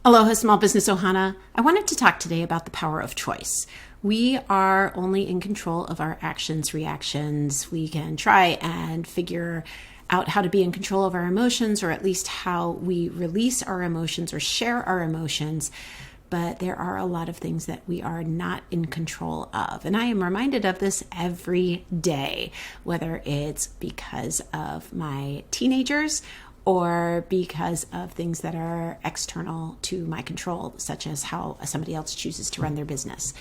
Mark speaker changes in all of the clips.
Speaker 1: Aloha, Small Business Ohana. I wanted to talk today about the power of choice. We are only in control of our actions, reactions. We can try and figure out how to be in control of our emotions, or at least how we release our emotions or share our emotions. But there are a lot of things that we are not in control of. And I am reminded of this every day, whether it's because of my teenagers or because of things that are external to my control, such as how somebody else chooses to run their business.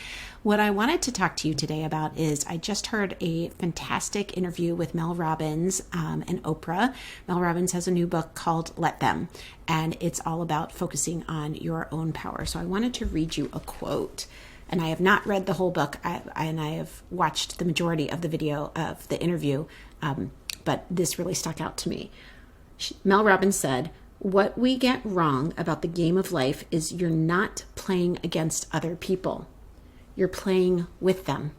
Speaker 1: What I wanted to talk to you today about is I just heard a fantastic interview with Mel Robbins and Oprah. Mel Robbins has a new book called Let Them, and it's all about focusing on your own power. So I wanted to read you a quote. And I have not read the whole book, and I have watched the majority of the video of the interview, but this really stuck out to me. Mel Robbins said, "What we get wrong about the game of life is you're not playing against other people. You're playing with them.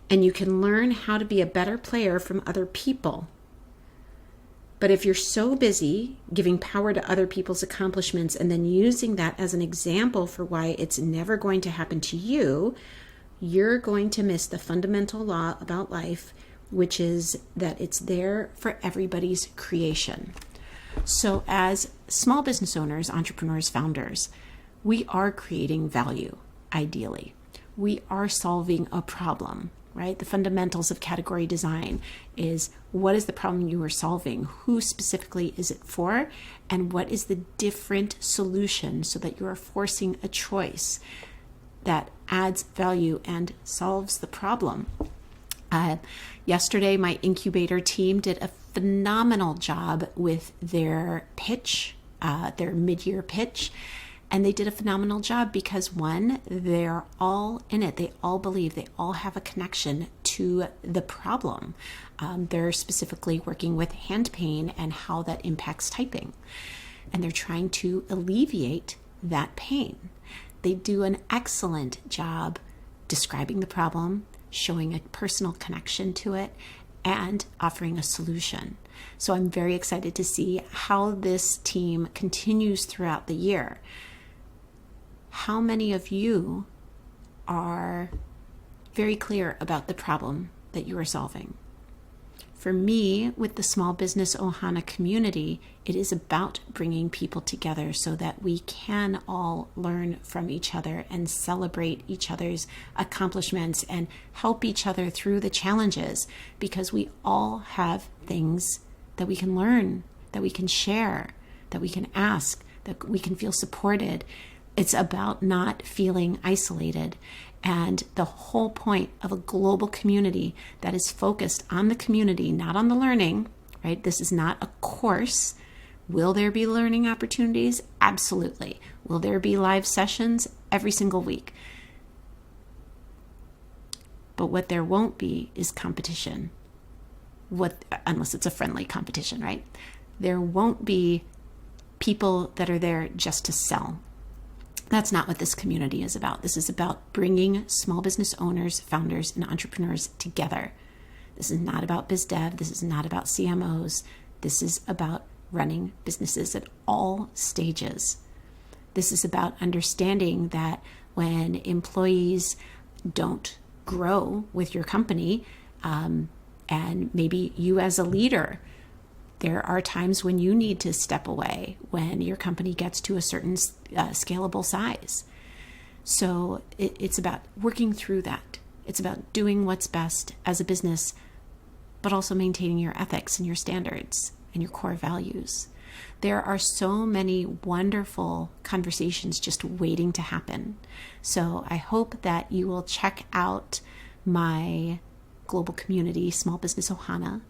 Speaker 1: And you can learn how to be a better player from other people. But if you're so busy giving power to other people's accomplishments and then using that as an example for why it's never going to happen to you, you're going to miss the fundamental law about life, which is that it's there for everybody's creation." So as small business owners, entrepreneurs, founders, we are creating value, ideally. We are solving a problem, right? The fundamentals of category design is, what is the problem you are solving? Who specifically is it for? And what is the different solution so that you are forcing a choice that adds value and solves the problem? Yesterday, my incubator team did a phenomenal job with their pitch, their mid-year pitch. And they did a phenomenal job because, one, they're all in it. They all believe, they all have a connection to the problem. They're specifically working with hand pain and how that impacts typing. And they're trying to alleviate that pain. They do an excellent job describing the problem, showing a personal connection to it, and offering a solution. So I'm very excited to see how this team continues throughout the year. How many of you are very clear about the problem that you are solving? For me, with the Small Business Ohana community, it is about bringing people together so that we can all learn from each other and celebrate each other's accomplishments and help each other through the challenges, because we all have things that we can learn, that we can share, that we can ask, that we can feel supported. It's about not feeling isolated. And the whole point of a global community that is focused on the community, not on the learning, right? This is not a course. Will there be learning opportunities? Absolutely. Will there be live sessions? Every single week. But what there won't be is competition. Unless it's a friendly competition, right? There won't be people that are there just to sell. That's not what this community is about. This is about bringing small business owners, founders, and entrepreneurs together. This is not about biz dev. This is not about CMOs. This is about running businesses at all stages. This is about understanding that when employees don't grow with your company, and maybe you as a leader, there are times when you need to step away when your company gets to a certain scalable size. So it's about working through that. It's about doing what's best as a business, but also maintaining your ethics and your standards and your core values. There are so many wonderful conversations just waiting to happen. So I hope that you will check out my global community, Small Business Ohana,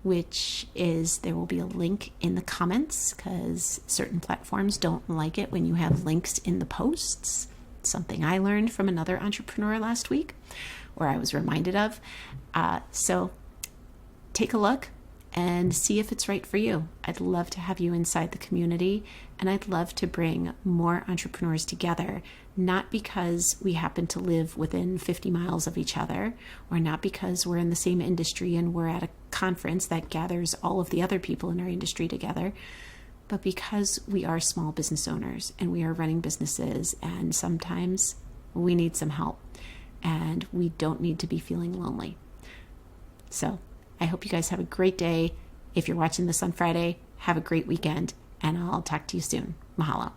Speaker 1: which is, there will be a link in the comments because certain platforms don't like it when you have links in the posts. Something I learned from another entrepreneur last week, or I was reminded of. So take a look and see if it's right for you. I'd love to have you inside the community, and I'd love to bring more entrepreneurs together, not because we happen to live within 50 miles of each other, or not because we're in the same industry and we're at a conference that gathers all of the other people in our industry together, but because we are small business owners and we are running businesses, and sometimes we need some help and we don't need to be feeling lonely. So I hope you guys have a great day. If you're watching this on Friday, have a great weekend, and I'll talk to you soon. Mahalo.